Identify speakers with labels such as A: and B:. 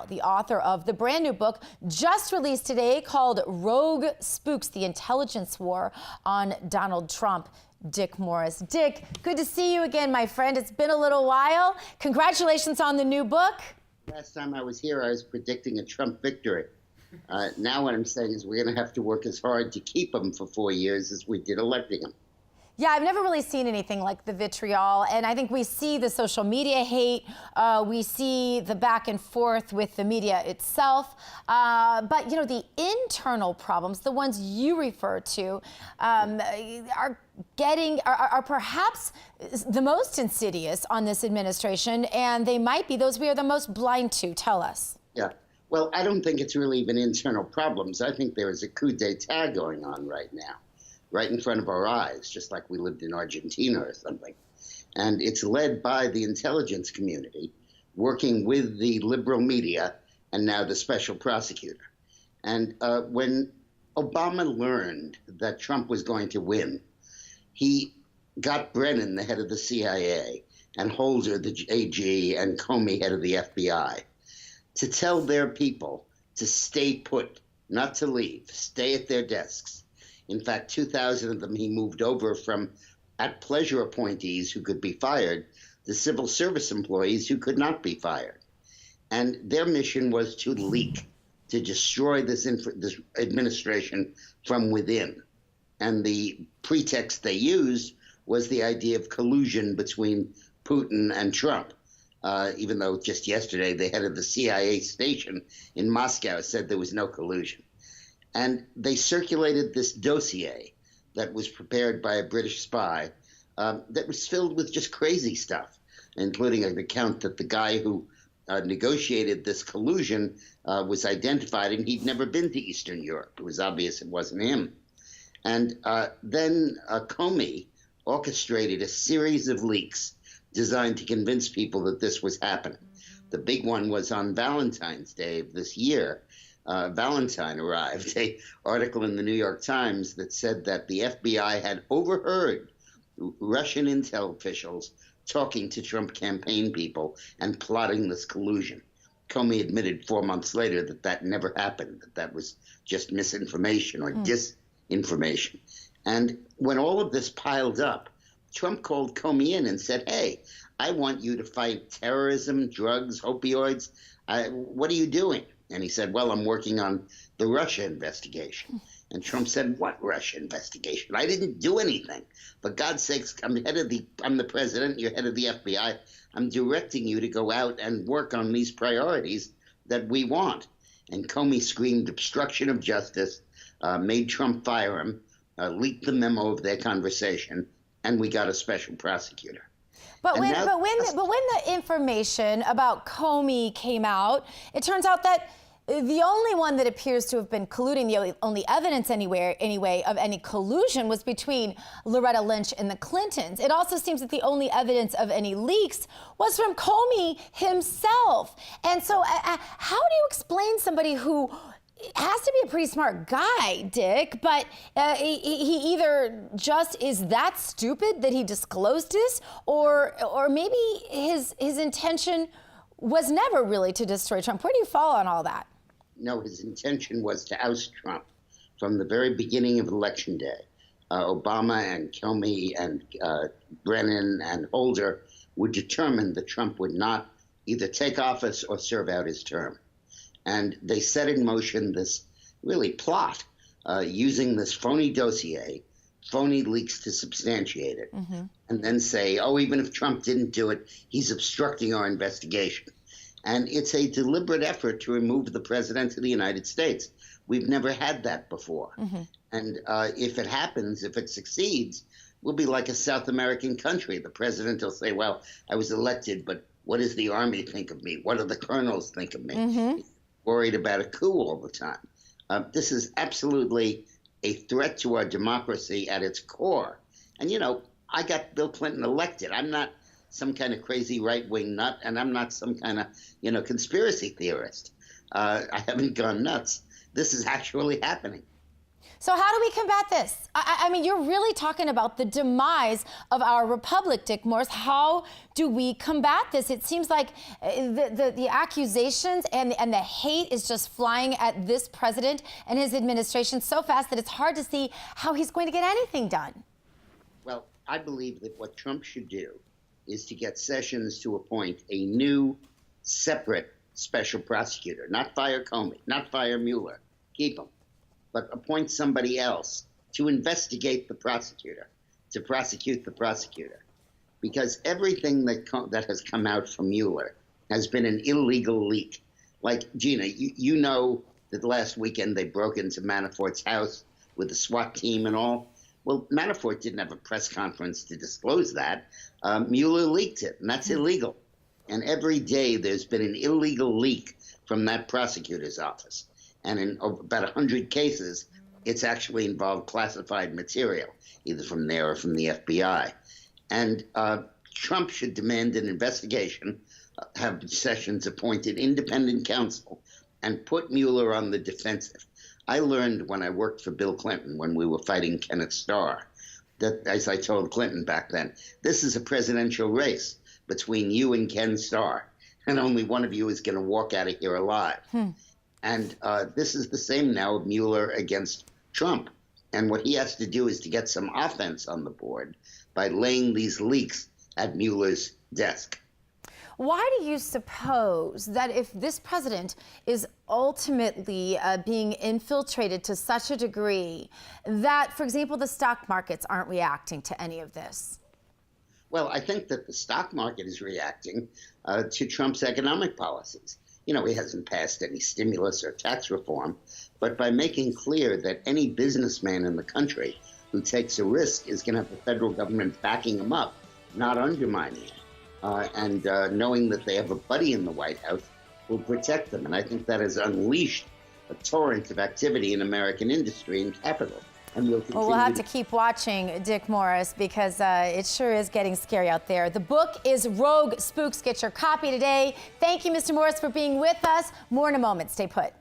A: The author of the brand new book just released today called Rogue Spooks, the Intelligence War on Donald Trump. Dick Morris. Dick, good to see you again, my friend. It's been a little while. Congratulations on the new book.
B: Last time I was here, I was predicting a Trump victory. Now what I'm saying is we're going to have to work as hard to keep him for 4 years as we did electing him.
A: Yeah, I've never really seen anything like the vitriol, and I think we see the social media hate, we see the back and forth with the media itself, but you know, the internal problems, the ones you refer to, are perhaps the most insidious on this administration, and they might be those we are the most blind to. Tell us.
B: Yeah, well, I don't think it's really even internal problems. I think there is a coup d'etat going on right now, right in front of our eyes, just like we lived in Argentina or something. And it's led by the intelligence community, working with the liberal media and now the special prosecutor. And when Obama learned that Trump was going to win, he got Brennan, the head of the CIA, and Holder, the AG, and Comey, head of the FBI, to tell their people to stay put, not to leave, stay at their desks. In fact, 2,000 of them he moved over from at-pleasure appointees who could be fired to civil service employees who could not be fired. And their mission was to leak, to destroy this administration from within. And the pretext they used was the idea of collusion between Putin and Trump, even though just yesterday the head of the CIA station in Moscow said there was no collusion. And they circulated this dossier that was prepared by a British spy that was filled with just crazy stuff, including an account that the guy who negotiated this collusion was identified, and he'd never been to Eastern Europe. It was obvious it wasn't him. And then Comey orchestrated a series of leaks designed to convince people that this was happening. The big one was on Valentine's Day of this year. Valentine arrived, an article in the New York Times that said that the FBI had overheard Russian intel officials talking to Trump campaign people and plotting this collusion. Comey admitted 4 months later that that never happened, that that was just misinformation or disinformation. And when all of this piled up, Trump called Comey in and said, hey, I want you to fight terrorism, drugs, opioids. What are you doing? And he said, well, I'm working on the Russia investigation. And Trump said, what Russia investigation? I didn't do anything. For God's sakes, I'm the president, you're head of the FBI. I'm directing you to go out and work on these priorities that we want. And Comey screamed obstruction of justice, made Trump fire him, leaked the memo of their conversation, and we got a special prosecutor.
A: But when the information about Comey came out, it turns out that the only one that appears to have been colluding, the only evidence anyway of any collusion was between Loretta Lynch and the Clintons. It also seems that the only evidence of any leaks was from Comey himself. And so how do you explain somebody who has to be a pretty smart guy, Dick, but he either just is that stupid that he disclosed this, or maybe his intention was never really to destroy Trump? Where do you fall on all that?
B: No, his intention was to oust Trump from the very beginning of Election Day. Obama and Comey and Brennan and Holder would determine that Trump would not either take office or serve out his term. And they set in motion this really plot using this phony dossier, phony leaks to substantiate it, and then say, oh, even if Trump didn't do it, he's obstructing our investigation. And it's a deliberate effort to remove the president of the United States. We've never had that before. And if it happens, if it succeeds, we'll be like a South American country. The president will say, well, I was elected, but what does the army think of me? What do the colonels think of me? Worried about a coup all the time. This is absolutely a threat to our democracy at its core. And, you know, I got Bill Clinton elected. I'm not some kind of crazy right-wing nut, and I'm not some kind of, you know, conspiracy theorist. I haven't gone nuts. This is actually happening.
A: So how do we combat this? I mean, you're really talking about the demise of our republic, Dick Morris. How do we combat this? It seems like the accusations and the hate is just flying at this president and his administration so fast that it's hard to see how he's going to get anything done.
B: Well, I believe that what Trump should do is to get Sessions to appoint a new, separate special prosecutor, not fire Comey, not fire Mueller, keep him, but appoint somebody else to investigate the prosecutor, to prosecute the prosecutor. Because everything that has come out from Mueller has been an illegal leak. Like, Gina, you know that last weekend they broke into Manafort's house with the SWAT team and all. Well, Manafort didn't have a press conference to disclose that. Mueller leaked it, and that's illegal. And every day there's been an illegal leak from that prosecutor's office. And in about 100 cases, it's actually involved classified material, either from there or from the FBI. And Trump should demand an investigation, have Sessions appointed independent counsel, and put Mueller on the defensive. I learned when I worked for Bill Clinton, when we were fighting Kenneth Starr, that, as I told Clinton back then, this is a presidential race between you and Ken Starr, and only one of you is going to walk out of here alive. And this is the same now of Mueller against Trump. And what he has to do is to get some offense on the board by laying these leaks at Mueller's desk.
A: Why do you suppose that if this president is ultimately being infiltrated to such a degree that, for example, the stock markets aren't reacting to any of this?
B: Well, I think that the stock market is reacting to Trump's economic policies. You know, he hasn't passed any stimulus or tax reform, but by making clear that any businessman in the country who takes a risk is going to have the federal government backing him up, not undermining him. And knowing that they have a buddy in the White House will protect them. And I think that has unleashed a torrent of activity in American industry and capital. And
A: well, we'll have to keep watching, Dick Morris, because it sure is getting scary out there. The book is Rogue Spooks. Get your copy today. Thank you, Mr. Morris, for being with us. More in a moment. Stay put.